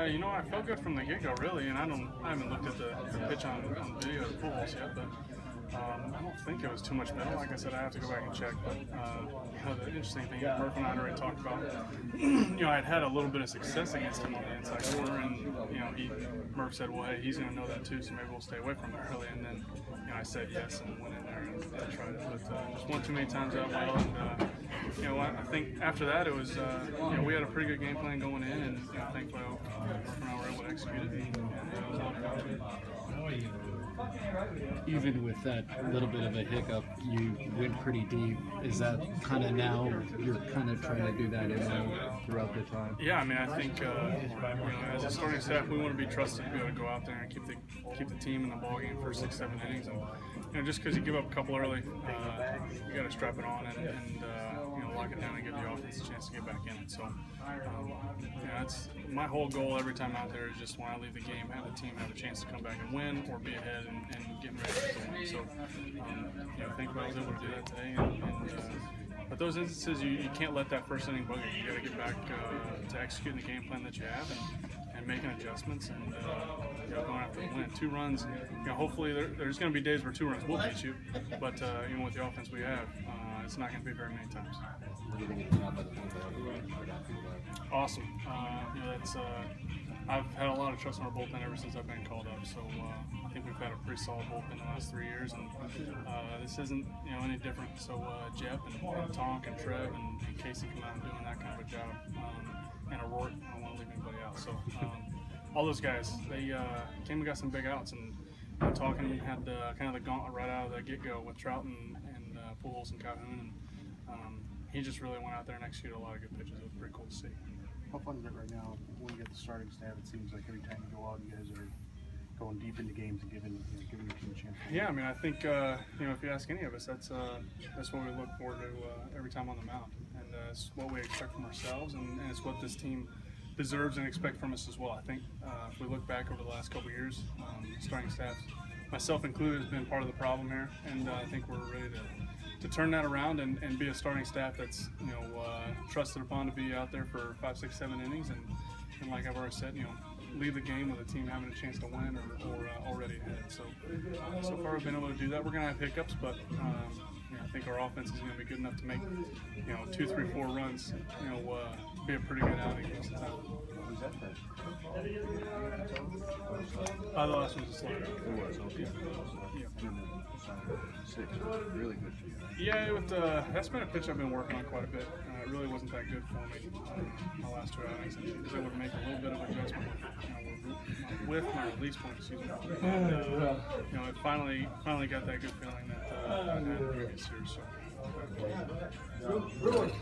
I felt good from the get-go, really, and I haven't looked at the pitch on video of the Pujols yet, but I don't think it was too much metal. Like I said, I have to go back and check. But the interesting thing, Murph and I had already talked about. I'd had a little bit of success against him on the inside corner, and Murph said, "Well, hey, he's going to know that too, so maybe we'll stay away from it early." And then I said yes and went in there and tried it, but just one too many times out well. And I think after that it was we had a pretty good game plan going in, and thankfully Murph and I were able to execute it. And it was a lot of fun. Even with that little bit of a hiccup, you went pretty deep. Is that kind of now you're kind of trying to do that throughout the time? Yeah, I mean, I think as a starting staff, we want to be trusted to be able to go out there and keep the team in the ball game for 6-7 innings. And just because you give up a couple early, you got to strap it on and lock it down and give the offense a chance to get back in it. So that's my whole goal every time out there is just when I leave the game, have the team have a chance to come back and win or be ahead and getting ready to win. So thankfully I was able to do that today. But those instances, you can't let that first inning bug you. You got to get back to executing the game plan that you have and making adjustments and going after the win. 2 runs, hopefully there's going to be days where 2 runs will beat you, but with the offense we have, it's not going to be very many times. Awesome. I've had a lot of trust in our bullpen ever since I've been called up. So I think we've had a pretty solid bullpen the last 3 years, and this isn't any different. So Jeff and Tonk and Trev and Casey come out and doing that kind of a job, and O'Rourke. I don't want to leave anybody out. So all those guys, they came and got some big outs, and Tonkin had kind of the gauntlet right out of the get-go with Trout and Pujols and Calhoun, and he just really went out there and executed a lot of good pitches. It was pretty cool to see. How fun is it right now when you get the starting staff? It seems like every time you go out, you guys are going deep into games and giving your team a chance. Yeah, I mean, I think if you ask any of us, that's what we look forward to every time on the mound, and it's what we expect from ourselves, and it's what this team deserves and expect from us as well. I think if we look back over the last couple of years, starting staff, myself included, has been part of the problem here, and I think we're ready to turn that around and be a starting staff that's trusted upon to be out there for 5, 6, 7 innings, and like I've already said, leave the game with the team having a chance to win or already ahead. So far we've been able to do that. We're going to have hiccups, but I think our offense is going to be good enough to make 2, 3, 4 runs. Be a pretty good outing most of the time. Was that first? The last one's a slider. It was, okay. Yeah. And then the 6 was really good for you. Yeah, that's been a pitch I've been working on quite a bit. It really wasn't that good for me my last 2 outings. I was able to make a little bit of adjustment with my release point, excuse me. And, it finally got that good feeling that I had in the previous years. So.